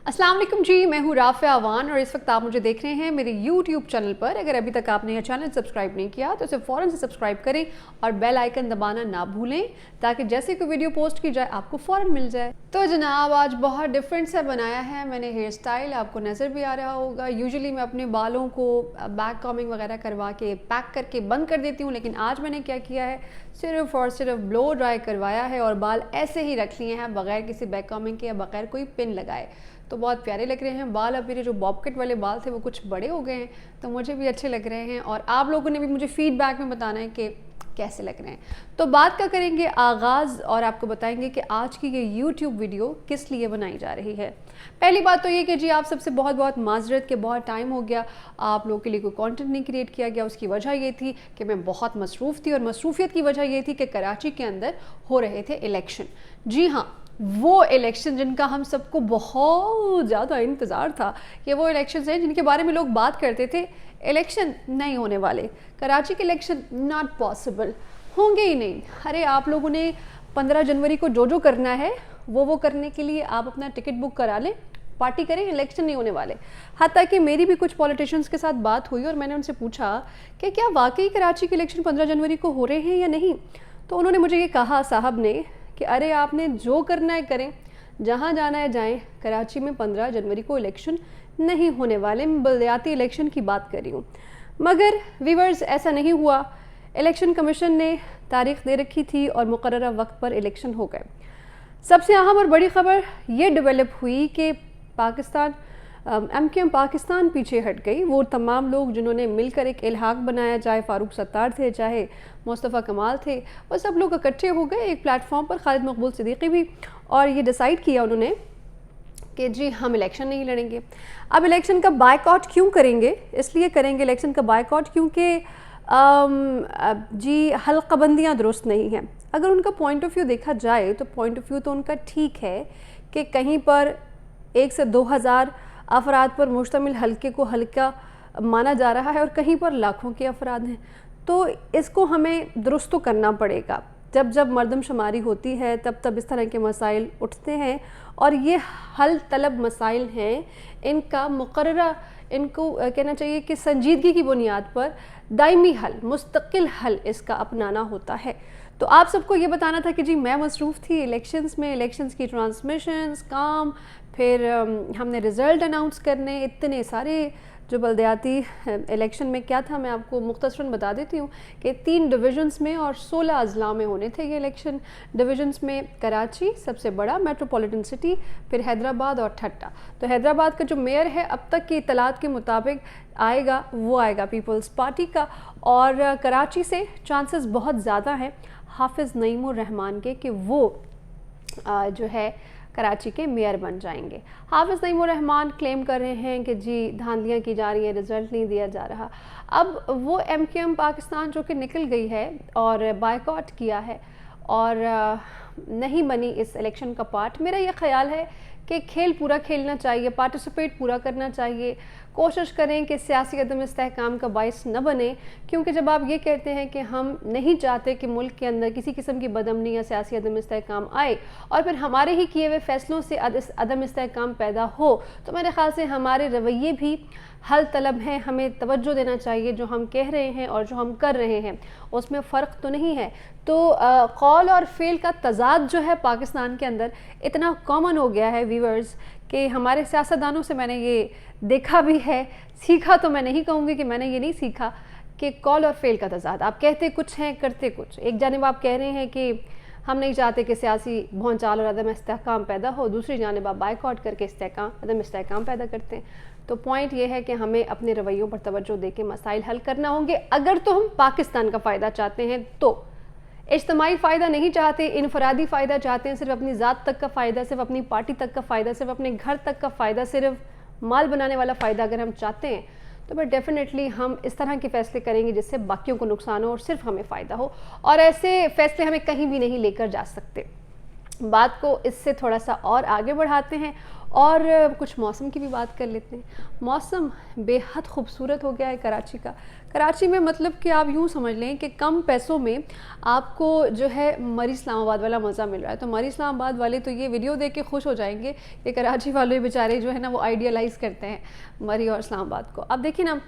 अस्सलाम वालेकुम जी, मैं हूँ राफ़िया अवान और इस वक्त आप मुझे देख रहे हैं मेरे YouTube चैनल पर। अगर अभी तक आपने यह चैनल सब्सक्राइब नहीं किया तो इसे फ़ौरन से सब्सक्राइब करें और बेल आइकन दबाना ना भूलें ताकि जैसे कोई वीडियो पोस्ट की जाए आपको फ़ौरन मिल जाए। तो जनाब, आज बहुत डिफरेंट सा बनाया है मैंने हेयर स्टाइल, आपको नज़र भी आ रहा होगा। यूजुअली मैं अपने बालों को बैक कॉमिंग वगैरह करवा के पैक करके बंद कर देती हूँ, लेकिन आज मैंने क्या किया है, सिर्फ और सिर्फ ब्लो ड्राई करवाया है और बाल ऐसे ही रख लिए हैं बगैर किसी बैक कॉमिंग के या बगैर कोई पिन लगाए। तो बहुत प्यारे लग रहे हैं बाल। अब मेरे जो बॉब कट वाले बाल थे वो कुछ बड़े हो गए हैं तो मुझे भी अच्छे लग रहे हैं और आप लोगों ने भी मुझे फीडबैक में बताना है कि कैसे लग रहे हैं। तो बात का करेंगे आगाज़ और आपको बताएंगे कि आज की ये YouTube वीडियो किस लिए बनाई जा रही है। पहली बात तो ये कि जी आप सबसे बहुत बहुत माजरत के बहुत टाइम हो गया आप लोगों के लिए कोई कंटेंट नहीं क्रिएट किया गया। उसकी वजह ये थी कि मैं बहुत मसरूफ़ थी और मसरूफियत की वजह ये थी कि कराची के अंदर हो रहे थे इलेक्शन। जी हाँ, वो इलेक्शन जिनका हम सबको बहुत ज़्यादा इंतज़ार था कि वो इलेक्शंस हैं जिनके बारे में लोग बात करते थे। इलेक्शन नहीं होने वाले, कराची के इलेक्शन नॉट पॉसिबल, होंगे ही नहीं। अरे आप लोगों ने 15 जनवरी को जो करना है वो करने के लिए आप अपना टिकट बुक करा लें, पार्टी करें, इलेक्शन नहीं होने वाले। हत्ता कि मेरी भी कुछ पॉलिटिशियंस के साथ बात हुई और मैंने उनसे पूछा कि क्या वाकई कराची के इलेक्शन 15 जनवरी को हो रहे हैं या नहीं। तो उन्होंने मुझे ये कहा साहब ने कि अरे आपने जो करना है करें, जहाँ जाना है जाएं, कराची में 15 जनवरी को इलेक्शन नहीं होने वाले। मैं बलदियाती इलेक्शन की बात कर रही हूँ। मगर व्यूअर्स, ऐसा नहीं हुआ। इलेक्शन कमीशन ने तारीख दे रखी थी और मुकर्ररा वक्त पर इलेक्शन हो गए। सबसे अहम और बड़ी ख़बर ये डेवलप हुई कि पाकिस्तान MQM पाकिस्तान पीछे हट गई। वो तमाम लोग जिन्होंने मिलकर एक इल्हाक बनाया, चाहे फ़ारूक सत्तार थे, चाहे मुस्तफ़ा कमाल थे, वो सब लोग इकट्ठे हो गए एक प्लेटफॉर्म पर, खालिद मकबूल सिद्दीकी भी, और ये डिसाइड किया उन्होंने कि जी हम इलेक्शन नहीं लड़ेंगे। अब इलेक्शन का बायकॉट क्यों करेंगे? इसलिए करेंगे इलेक्शन का बायकॉट क्योंकि जी हल्काबंदियाँ दुरुस्त नहीं हैं। अगर उनका पॉइंट ऑफ व्यू देखा जाए तो पॉइंट ऑफ व्यू तो उनका ठीक है कि कहीं पर 1 से 2 हज़ार अफराद पर मुश्तमिल हल्के को हल्का माना जा रहा है और कहीं पर लाखों के अफराद हैं। तो इसको हमें दुरुस्त तो करना पड़ेगा। जब जब मर्दमशुमारी होती है तब तब इस तरह के मसाइल उठते हैं और ये हल तलब मसाइल हैं। इनका मुकर्ररा, इनको कहना चाहिए कि संजीदगी की बुनियाद पर दायमी हल, मुस्तकिल हल इसका अपनाना होता है। तो आप सबको ये बताना था कि जी मैं मसरूफ़ थी इलेक्शंस में, इलेक्शंस की ट्रांसमिशंस, काम, फिर हमने रिज़ल्ट अनाउंस करने, इतने सारे जो बलदियाती इलेक्शन में क्या था मैं आपको मुख्तसरन बता देती हूँ कि 3 डिविजन्स में और 16 अजला में होने थे ये इलेक्शन। डिविजन्स में कराची सबसे बड़ा मेट्रोपॉलिटन सिटी, फिर हैदराबाद और ठट्टा। तो हैदराबाद का जो मेयर है अब तक की इतलात के मुताबिक आएगा, वो आएगा पीपल्स पार्टी का, और कराची से चांसेस बहुत ज़्यादा हैं हाफिज़ नईमुर रहमान के कि वो जो है कराची के मेयर बन जाएंगे। हाफिज़ नईमुर रहमान क्लेम कर रहे हैं कि जी धांधलियाँ की जा रही हैं, रिज़ल्ट नहीं दिया जा रहा। अब वो MQM पाकिस्तान जो कि निकल गई है और बायकॉट किया है और नहीं बनी इस इलेक्शन का पार्ट। मेरा ये ख्याल है कि खेल पूरा खेलना चाहिए, पार्टिसिपेट पूरा करना चाहिए, कोशिश करें कि सियासी अदम इस्तेहकाम का बाइस न बने। क्योंकि जब आप ये कहते हैं कि हम नहीं चाहते कि मुल्क के अंदर किसी किस्म की बदअमनी या सियासी अदम इस्तेहकाम आए और फिर हमारे ही किए हुए फैसलों से अदम इस्तेहकाम पैदा हो, तो मेरे ख्याल से हमारे रवैये भी हल तलब हैं। हमें तवज्जो देना चाहिए, जो हम कह रहे हैं और जो हम कर रहे हैं उसमें फ़र्क तो नहीं है। तो कौल और फ़ेल का तज़ाद जो है पाकिस्तान के अंदर इतना कॉमन हो गया है व्यूअर्स कि हमारे सियासतदानों से मैंने ये देखा भी है, सीखा तो मैं नहीं कहूँगी कि मैंने ये नहीं सीखा, कि कौल और फ़ेल का तज़ाद। आप कहते कुछ हैं, करते कुछ। एक जानिब आप कह रहे हैं कि हम नहीं चाहते कि सियासी भौंचाल और अदम इस्तेहकाम पैदा हो, दूसरी जानिब आप बायकॉट करके अदम इस्तेहकाम पैदा करते हैं। तो पॉइंट ये है कि हमें अपने रवैयों पर तवज्जो दे के मसाइल हल करना होंगे अगर तो हम पाकिस्तान का फ़ायदा चाहते हैं। तो इज्तिमाई फ़ायदा नहीं चाहते, इनफरादी फ़ायदा चाहते हैं, सिर्फ अपनी ज़ात तक का फ़ायदा, सिर्फ अपनी पार्टी तक का फ़ायदा, सिर्फ अपने घर तक का फ़ायदा, सिर्फ माल बनाने वाला फ़ायदा अगर हम चाहते हैं तो फिर डेफिनेटली हम इस तरह के फ़ैसले करेंगे जिससे बाकियों को नुकसान हो और सिर्फ हमें फ़ायदा हो, और ऐसे फ़ैसले हमें कहीं भी नहीं लेकर जा सकते। बात को इससे थोड़ा सा और आगे बढ़ाते हैं اور کچھ موسم کی بھی بات کر لیتے ہیں. موسم بے حد خوبصورت ہو گیا ہے کراچی کا. کراچی میں مطلب کہ آپ یوں سمجھ لیں کہ کم پیسوں میں آپ کو جو ہے مری اسلام آباد والا مزہ مل رہا ہے. تو مری اسلام آباد والے تو یہ ویڈیو دیکھ کے خوش ہو جائیں گے کہ کراچی والے بیچارے جو ہے نا وہ آئیڈیالائز کرتے ہیں مری اور اسلام آباد کو. اب دیکھیں نا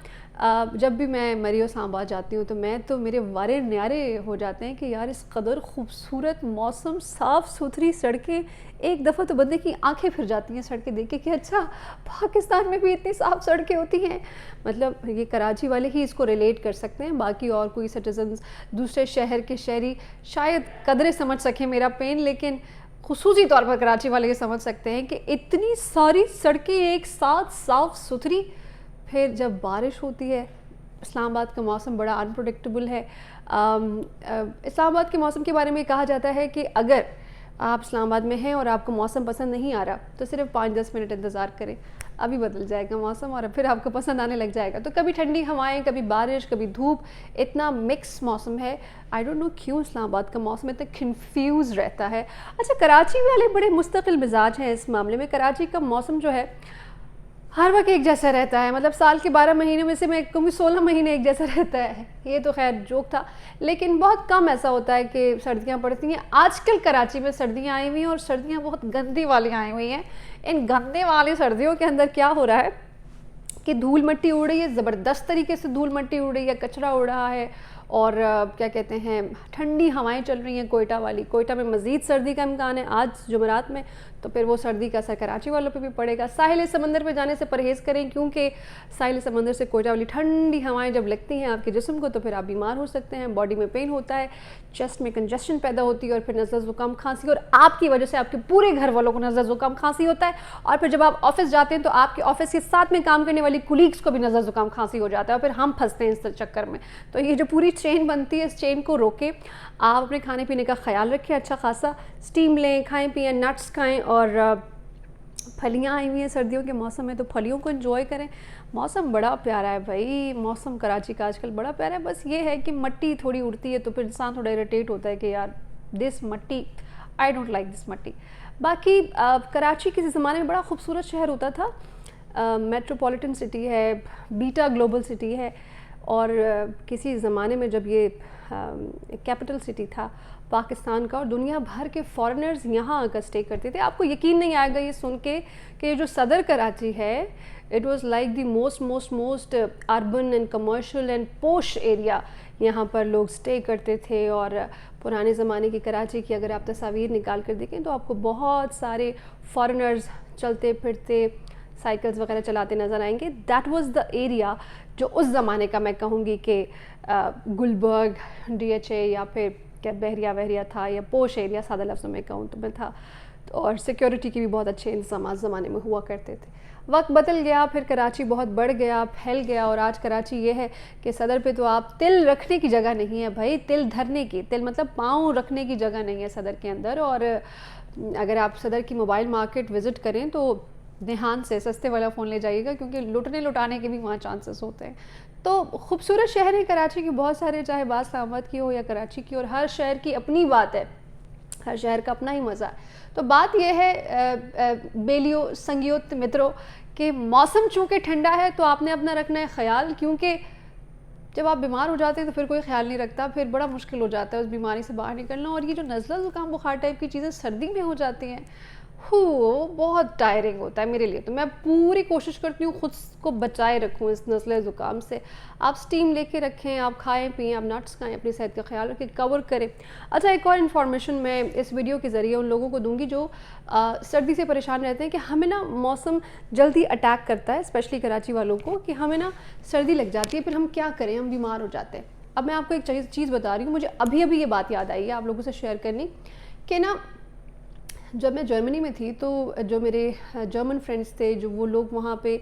جب بھی میں مری اور اسلام آباد جاتی ہوں تو میرے وارے نیارے ہو جاتے ہیں کہ یار اس قدر خوبصورت موسم, صاف ستھری سڑکیں, ایک دفعہ تو بندے کی آنکھیں پھر جاتی ہیں سڑکیں دیکھ کے کہ اچھا پاکستان میں بھی اتنی صاف سڑکیں ہوتی ہیں. مطلب یہ کراچی والے ہی اس کو ریلیٹ کر سکتے ہیں, باقی اور کوئی سٹیزنز دوسرے شہر کے شہری شاید قدرے سمجھ سکیں میرا پین, لیکن خصوصی طور پر کراچی والے یہ سمجھ سکتے ہیں کہ اتنی ساری سڑکیں ایک ساتھ صاف ستھری. پھر جب بارش ہوتی ہے, اسلام آباد کا موسم بڑا انپریڈکٹیبل ہے. اسلام آباد کے موسم کے بارے میں کہا جاتا ہے کہ اگر آپ اسلام آباد میں ہیں اور آپ کو موسم پسند نہیں آ رہا تو صرف 5-10 منٹ انتظار کریں, ابھی بدل جائے گا موسم اور پھر آپ کو پسند آنے لگ جائے گا. تو کبھی ٹھنڈی ہوائیں, کبھی بارش, کبھی دھوپ, اتنا مکس موسم ہے. آئی ڈونٹ نو کیوں اسلام آباد کا موسم اتنا کنفیوز رہتا ہے. اچھا کراچی والے بڑے مستقل مزاج ہیں اس معاملے میں. کراچی کا موسم جو ہے ہر وقت ایک جیسا رہتا ہے, مطلب سال کے 12 مہینے میں سے میں کہوں 16 مہینے ایک جیسا رہتا ہے. یہ تو خیر جوک تھا, لیکن بہت کم ایسا ہوتا ہے کہ سردیاں پڑتی ہیں. آج کل کراچی میں سردیاں آئی ہوئی ہیں اور سردیاں بہت گندی والی آئی ہوئی ہیں. ان گندے والی سردیوں کے اندر کیا ہو رہا ہے کہ دھول مٹی اڑ رہی ہے, زبردست طریقے سے دھول مٹی اڑ رہی ہے, کچرا اڑ رہا ہے, اور کیا کہتے ہیں ٹھنڈی ہوائیں چل رہی ہیں کوئٹہ والی. کوئٹہ میں مزید سردی کا امکان ہے آج جمعرات میں, تو پھر وہ سردی کا اثر کراچی والوں پہ بھی پڑے گا. ساحل سمندر پہ جانے سے پرہیز کریں, کیونکہ ساحل سمندر سے کوئٹہ والی ٹھنڈی ہوائیں جب لگتی ہیں آپ کے جسم کو تو پھر آپ بیمار ہو سکتے ہیں. باڈی میں پین ہوتا ہے, چیسٹ میں کنجسشن پیدا ہوتی ہے, اور پھر نزلہ زکام کھانسی, اور آپ کی وجہ سے آپ کے پورے گھر والوں کو نزلہ زکام کھانسی ہوتا ہے. اور پھر جب آپ آفس جاتے ہیں تو آپ کے آفس کے ساتھ میں کام کرنے والی کولیگس کو بھی نزلہ زکام کھانسی ہو جاتا ہے, اور پھر ہم پھنستے ہیں اس چکر میں. تو یہ جو پوری چین بنتی ہے اس چین کو روکیں. آپ اپنے کھانے پینے کا خیال رکھیں, اچھا خاصا اسٹیم لیں, کھائیں پئیں, نٹس کھائیں, اور پھلیاں آئی ہوئی ہیں سردیوں کے موسم میں تو پھلیوں کو انجوائے کریں. موسم بڑا پیارا ہے بھائی, موسم کراچی کا آج کل بڑا پیارا ہے. بس یہ ہے کہ مٹی تھوڑی اڑتی ہے تو پھر انسان تھوڑا اریٹیٹ ہوتا ہے کہ یار دس مٹی, آئی ڈونٹ لائک دس مٹی. باقی کراچی کسی زمانے میں بڑا خوبصورت شہر ہوتا تھا, میٹروپولیٹن سٹی ہے, بیٹا گلوبل سٹی ہے, اور کسی زمانے میں جب یہ کیپٹل سٹی تھا پاکستان کا, اور دنیا بھر کے فارنرز یہاں آ کر اسٹے کرتے تھے. آپ کو یقین نہیں آئے گا یہ سن کے کہ جو صدر کراچی ہے it was like the most urban and commercial and پوش ایریا. یہاں پر لوگ اسٹے کرتے تھے, اور پرانے زمانے کی کراچی کی اگر آپ تصاویر نکال کر دیکھیں تو آپ کو بہت سارے فارنرز چلتے پھرتے سائیکلز وغیرہ چلاتے نظر آئیں گے. دیٹ واز دا ایریا جو اس زمانے کا میں کہوں گی کہ گلبرگ, DHA یا پھر کیا بحریہ تھا, یا پوش ایریا سادہ لفظوں میں کہوں تو میں تھا. اور سیکیورٹی کی بھی بہت اچھے انتظامات زمانے میں ہوا کرتے تھے. وقت بدل گیا, پھر کراچی بہت بڑھ گیا, پھیل گیا, اور آج کراچی یہ ہے کہ صدر پہ تو آپ تل رکھنے کی جگہ نہیں ہے بھائی, تل دھرنے کی, تل مطلب پاؤں رکھنے کی جگہ نہیں ہے صدر کے اندر. اور اگر آپ صدر کی موبائل مارکیٹ وزٹ کریں تو دھیان سے سستے والا فون لے جائیے گا, کیونکہ لٹانے کے بھی وہاں چانسز ہوتے ہیں. تو خوبصورت شہر ہے کراچی کی بہت سارے, چاہے بات اسلام آباد کی ہو یا کراچی کی, اور ہر شہر کی اپنی بات ہے, ہر شہر کا اپنا ہی مزہ ہے. تو بات یہ ہے بیلیو سنگیوت مترو کہ موسم چونکہ ٹھنڈا ہے تو آپ نے اپنا رکھنا ہے خیال, کیونکہ جب آپ بیمار ہو جاتے ہیں تو پھر کوئی خیال نہیں رکھتا, پھر بڑا مشکل ہو جاتا ہے اس بیماری سے باہر نکلنا. اور یہ جو نزلہ زکام بخار ٹائپ کی چیزیں سردی میں ہو جاتی ہیں, بہت ٹائرنگ ہوتا ہے میرے لیے. تو میں پوری کوشش کرتی ہوں خود کو بچائے رکھوں اس نزلہ زکام سے. آپ اسٹیم لے کے رکھیں, آپ کھائیں پئیں, آپ نٹس کھائیں, اپنی صحت کا خیال رکھیں, کور کریں. اچھا ایک اور انفارمیشن میں اس ویڈیو کے ذریعے ان لوگوں کو دوں گی جو سردی سے پریشان رہتے ہیں کہ ہمیں نا موسم جلدی اٹیک کرتا ہے, اسپیشلی کراچی والوں کو, کہ ہمیں نا سردی لگ جاتی ہے, پھر ہم کیا کریں, ہم بیمار ہو جاتے ہیں. اب میں آپ کو ایک چیز بتا رہی ہوں, مجھے ابھی یہ بات یاد آئی ہے آپ لوگوں سے شیئر کرنی, کہ نا جب میں جرمنی میں تھی تو جو میرے جرمن فرینڈس تھے, جو وہ لوگ وہاں پہ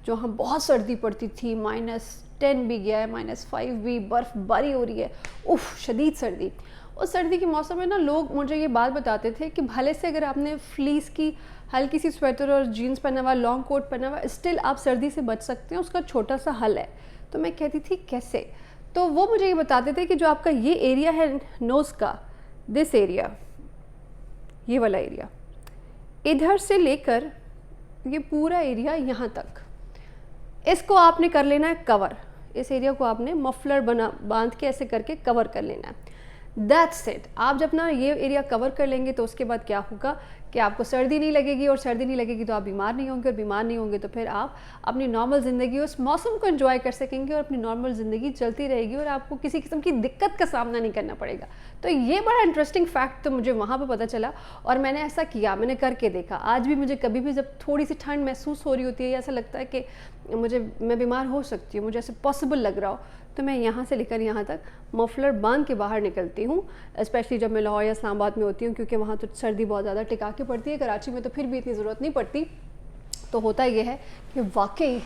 جو ہم بہت سردی پڑتی تھی, -10 بھی گیا ہے, -5 بھی, برف باری ہو رہی ہے, شدید سردی. اس سردی کے موسم میں نا لوگ مجھے یہ بات بتاتے تھے کہ بھلے سے اگر آپ نے فلیس کی ہلکی سی سویٹر اور جینس پہنا ہوا, لانگ کوٹ پہنا ہوا, اسٹل آپ سردی سے بچ سکتے ہیں, اس کا چھوٹا سا حل ہے. تو میں کہتی تھی کیسے؟ تو وہ مجھے یہ بتاتے تھے کہ جو آپ کا یہ ایریا ہے نوز کا, دس ایریا, یہ والا ایریا, ادھر سے لے کر ये पूरा एरिया यहाँ तक, इसको आपने कर लेना है कवर, इस एरिया को आपने मफलर बांध के ऐसे करके कवर कर लेना है। That's it. आप जब ना ये एरिया कवर कर लेंगे तो उसके बाद क्या होगा कि आपको सर्दी नहीं लगेगी, और सर्दी नहीं लगेगी तो आप बीमार नहीं होंगे, और बीमार नहीं होंगे तो फिर आप अपनी नॉर्मल ज़िंदगी उस मौसम को एंजॉय कर सकेंगे, और अपनी नॉर्मल ज़िंदगी चलती रहेगी और आपको किसी किस्म की दिक्कत का सामना नहीं करना पड़ेगा। तो ये बड़ा इंटरेस्टिंग फैक्ट तो मुझे वहाँ पर पता चला, और मैंने ऐसा किया, मैंने करके देखा। आज भी मुझे कभी भी जब थोड़ी सी ठंड महसूस हो रही होती है, या ऐसा लगता है कि मैं बीमार हो सकती हूँ, मुझे ऐसे पॉसिबल लग रहा हो, तो मैं यहाँ से लेकर यहाँ तक मफलर बांध के बाहर निकलती हूँ। स्पेशली जब मैं लाहौर या इस्लामाबाद में होती हूँ, क्योंकि वहाँ तो सर्दी बहुत ज़्यादा टिका के पड़ती है। कराची में तो फिर भी इतनी ज़रूरत नहीं पड़ती। तो होता ये है कि वाकई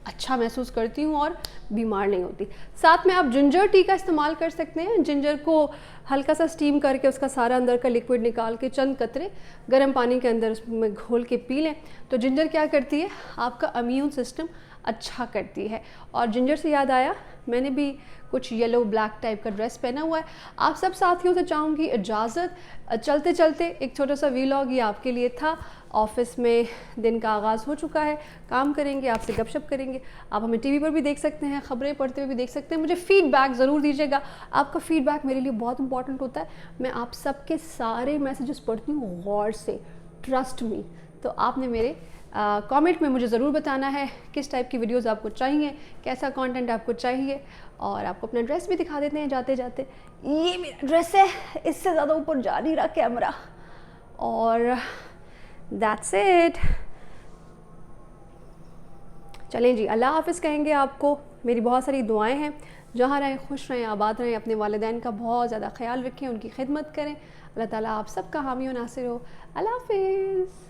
अच्छा महसूस करती हूँ और बीमार नहीं होती। साथ में आप जिंजर टी का इस्तेमाल कर सकते हैं। जिंजर को हल्का सा स्टीम करके उसका सारा अंदर का लिक्विड निकाल के चंद कतरे गर्म पानी के अंदर उसमें घोल के पी लें। तो जिंजर क्या करती है, आपका इम्यून सिस्टम अच्छा करती है। और जिंजर से याद आया, मैंने भी कुछ येलो ब्लैक टाइप का ड्रेस पहना हुआ है। आप सब साथियों से चाहूँगी इजाज़त। चलते चलते एक छोटा सा वीलॉग ये आपके लिए था। ऑफिस में दिन का आगाज़ हो चुका है, काम करेंगे, आपसे गपशप करेंगे। आप हमें टीवी पर भी देख सकते हैं, ख़बरें पढ़ते हुए भी देख सकते हैं। मुझे फ़ीडबैक ज़रूर दीजिएगा, आपका फ़ीडबैक मेरे लिए बहुत इंपॉर्टेंट होता है। मैं आप सबके सारे मैसेजेस पढ़ती हूँ गौर से, ट्रस्ट मी। तो आपने मेरे कमेंट में मुझे ज़रूर बताना है किस टाइप की वीडियोस आपको चाहिए, कैसा कंटेंट आपको चाहिए। और आपको अपना ड्रेस भी दिखा देते हैं जाते जाते। ये मेरा ड्रेस है, इससे ज़्यादा ऊपर जा नहीं रहा कैमरा। और दैट्स इट। चलें जी, अल्लाह हाफ़िज़ कहेंगे आपको। मेरी बहुत सारी दुआएं हैं। जहाँ रहें खुश रहें, आबाद रहें, अपने वालिदैन का बहुत ज़्यादा ख्याल रखें, उनकी खिदमत करें। अल्लाह ताला आप सबका हामी और नासिर हो। अल्लाह हाफ़िज़।